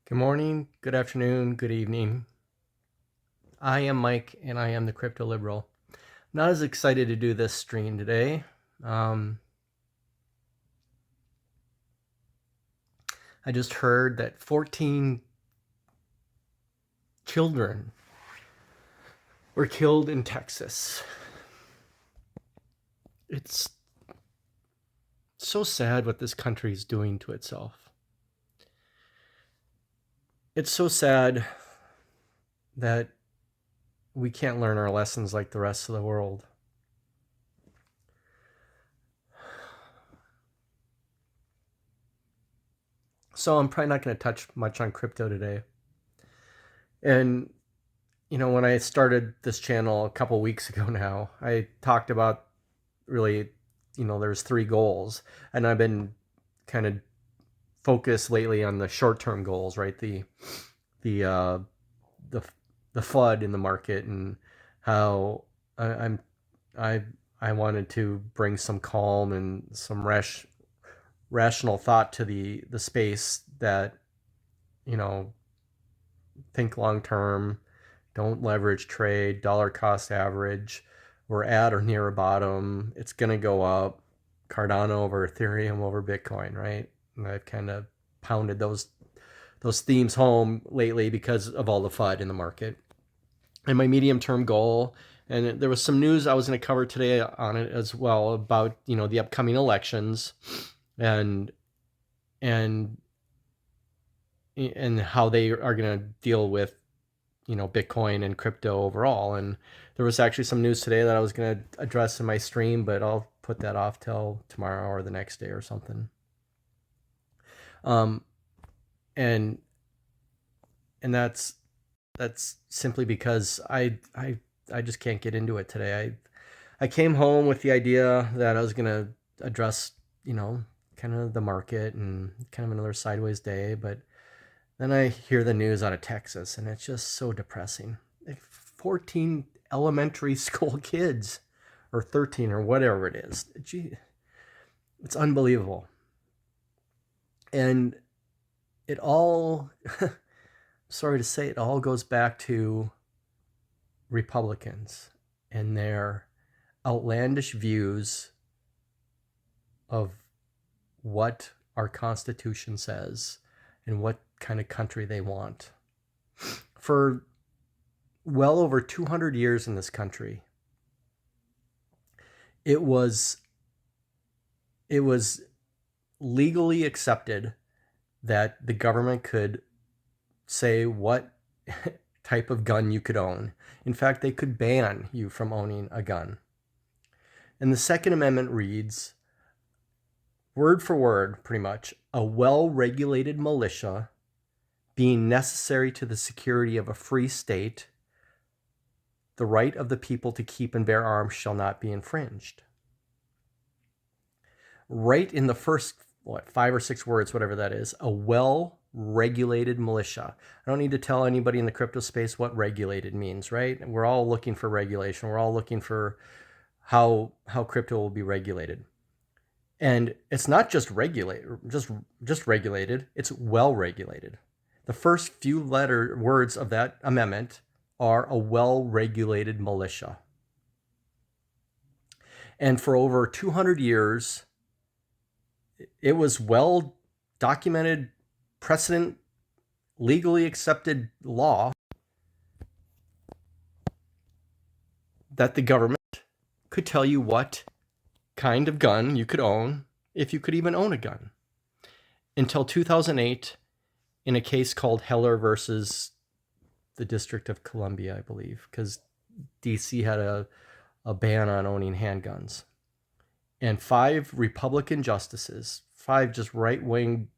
Good morning, good afternoon, good evening. I am Mike, and I am the Crypto Liberal. Not as excited to do this stream today. I just heard that 14 children were killed in Texas. It's so sad what this country is doing to itself. It's so sad that we can't learn our lessons like the rest of the world. So I'm probably not going to touch much on crypto today. And, when I started this channel a couple weeks ago now, I talked about really, there's three goals. And I've been kind of focused lately on the short-term goals, right? The uh, the the FUD in the market, and how I'm I wanted to bring some calm and some rational thought to the space that, you know think long term, don't leverage trade, dollar cost average. We're at or near a bottom. It's gonna go up. Cardano over Ethereum over Bitcoin, right? And I've kind of pounded those themes home lately because of all the FUD in the market. And my medium term goal, and there was some news I was going to cover today on it as well, about the upcoming elections, and and and how they are going to deal with Bitcoin and crypto overall. And there was actually some news today that I was going to address in my stream, but I'll put that off till tomorrow or the next day or something. Um, and and that's simply because I just can't get into it today. I came home with the idea that I was going to address, kind of the market and kind of another sideways day, but then I hear the news out of Texas, and it's just so depressing. Like 14 elementary school kids, or 13, or whatever it is. Gee, it's unbelievable. And it all, sorry to say, it all goes back to Republicans and their outlandish views of what our Constitution says and what kind of country they want. For well over 200 years in this country, it was legally accepted that the government could say what type of gun you could own. In fact, they could ban you from owning a gun. And the Second Amendment reads, word for word, pretty much, a well-regulated militia being necessary to the security of a free state, the right of the people to keep and bear arms shall not be infringed. Right in the first, 5 or 6 words, whatever that is, a well-regulated militia. I don't need to tell anybody in the crypto space what regulated means, right? We're all looking for regulation. We're all looking for how crypto will be regulated. And it's not just just regulated, it's well regulated. The first few words of that amendment are a well-regulated militia. And for over 200 years, it was well documented, precedent, legally accepted law that the government could tell you what kind of gun you could own, if you could even own a gun. Until 2008, in a case called Heller versus the District of Columbia, I believe, because DC had a ban on owning handguns. And 5 Republican justices, 5 just right-wing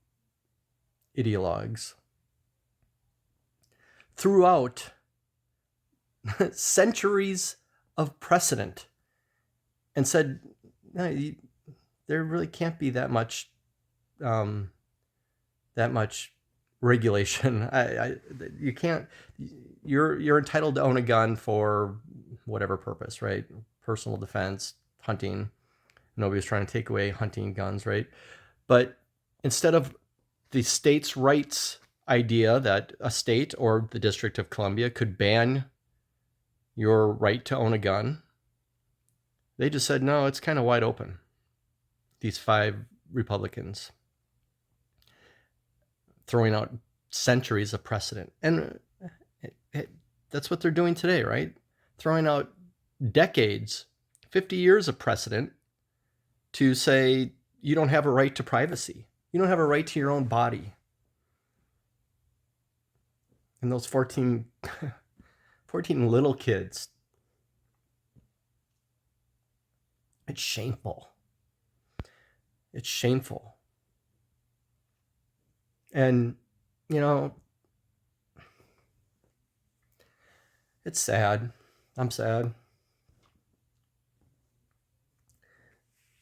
ideologues, throughout centuries of precedent, and said, no, there really can't be that much regulation. You can't. You're entitled to own a gun for whatever purpose, right? Personal defense, hunting. Nobody's trying to take away hunting guns, right? But instead of the states' rights idea that a state or the District of Columbia could ban your right to own a gun. They just said, no, it's kind of wide open. These 5 Republicans throwing out centuries of precedent. And that's what they're doing today, right? Throwing out decades, 50 years of precedent to say you don't have a right to privacy. You don't have a right to your own body. And those 14 little kids, it's shameful. It's shameful. And, you know, it's sad. I'm sad.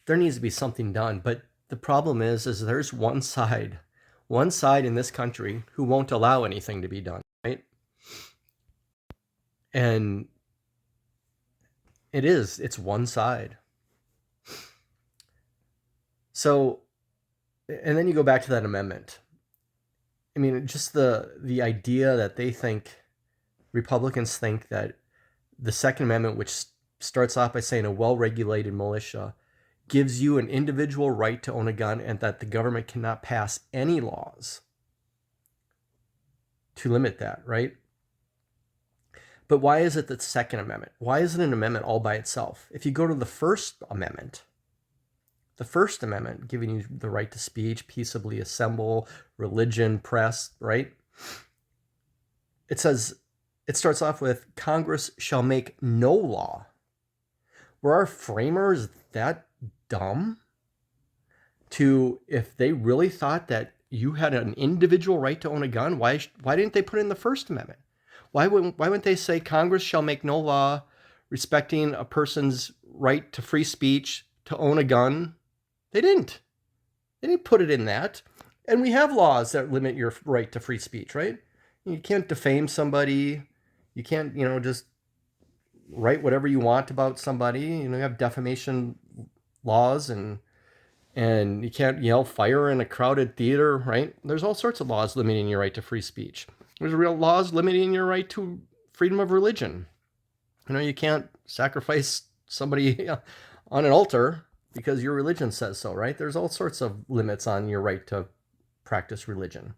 There needs to be something done. But the problem is there's one side in this country who won't allow anything to be done, right? And it's one side. So, and then you go back to that amendment. I mean, just the idea that they think, Republicans think that the Second Amendment, which starts off by saying a well-regulated militia, gives you an individual right to own a gun, and that the government cannot pass any laws to limit that, right? But why is it the Second Amendment? Why is it an amendment all by itself? If you go to the First Amendment, giving you the right to speech, peaceably assemble, religion, press, right? It starts off with, Congress shall make no law. Were our framers that dumb to, if they really thought that you had an individual right to own a gun, why didn't they put it in the First Amendment? Why wouldn't they say Congress shall make no law respecting a person's right to free speech, to own a gun? They didn't put it in that. And we have laws that limit your right to free speech, right? You can't defame somebody. You can't, just write whatever you want about somebody. You have defamation laws, and you can't yell fire in a crowded theater, right? There's all sorts of laws limiting your right to free speech. There's real laws limiting your right to freedom of religion. You can't sacrifice somebody on an altar because your religion says so, right? There's all sorts of limits on your right to practice religion.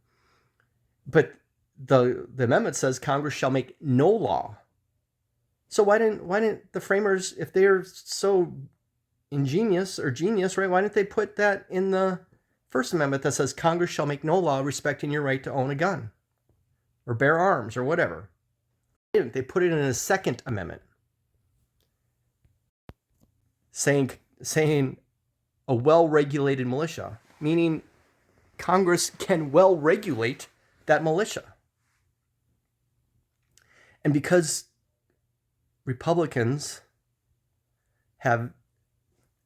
But the amendment says Congress shall make no law. So why didn't the framers, if they're so ingenious or genius, right? Why didn't they put that in the First Amendment that says Congress shall make no law respecting your right to own a gun or bear arms or whatever? They put it in the Second Amendment, saying a well-regulated militia, meaning Congress can well regulate that militia. And because Republicans have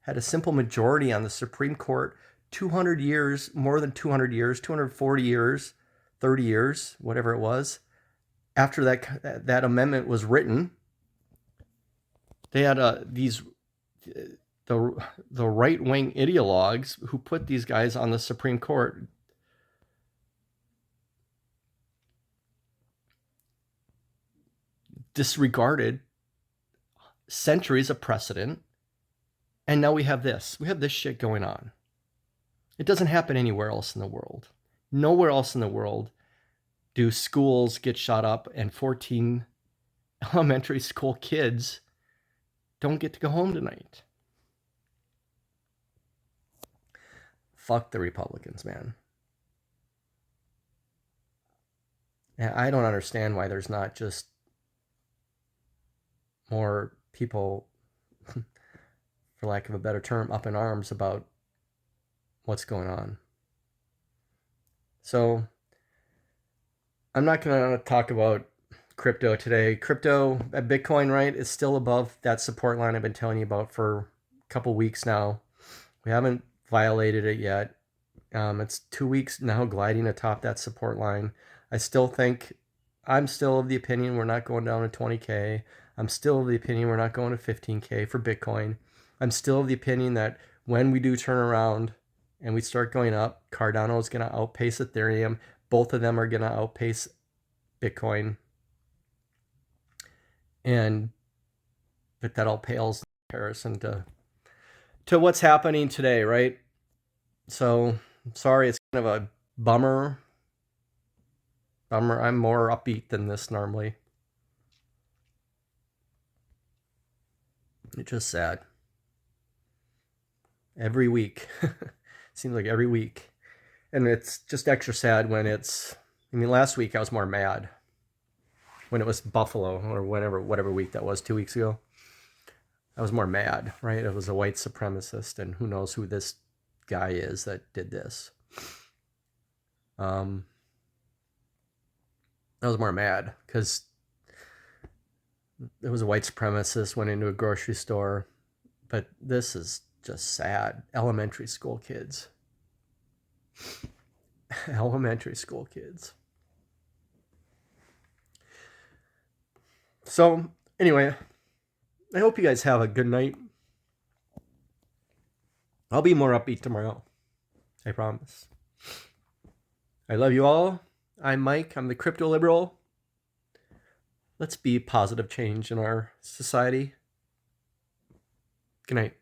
had a simple majority on the Supreme Court 200 years, more than 200 years, 240 years, 30 years, whatever it was, after that amendment was written, they had the right-wing ideologues who put these guys on the Supreme Court disregarded centuries of precedent, and now we have this shit going on. It doesn't happen anywhere else in the world. Nowhere else in the world do schools get shot up and 14 elementary school kids don't get to go home tonight. Fuck the Republicans, man. And I don't understand why there's not just more people, for lack of a better term, up in arms about what's going on. So I'm not going to talk about crypto today. Crypto at Bitcoin, right, is still above that support line I've been telling you about for a couple weeks now. We haven't violated it yet. It's 2 weeks now gliding atop that support line. I'm still of the opinion we're not going down to 20K. I'm still of the opinion we're not going to 15K for Bitcoin. I'm still of the opinion that when we do turn around and we start going up, Cardano is going to outpace Ethereum. both of them are going to outpace Bitcoin. But that all pales in comparison to what's happening today, right? So, sorry, it's kind of a bummer. I'm more upbeat than this normally. It's just sad. Every week. Seems like every week. And it's just extra sad when last week I was more mad. When it was Buffalo or whatever week that was, 2 weeks ago. I was more mad, right? It was a white supremacist, and who knows who this guy is that did this. I was more mad because it was a white supremacist, went into a grocery store. But this is just sad. Elementary school kids. Elementary school kids. So, anyway, I hope you guys have a good night. I'll be more upbeat tomorrow. I promise. I love you all. I'm Mike. I'm the crypto liberal. Let's be positive change in our society. Good night.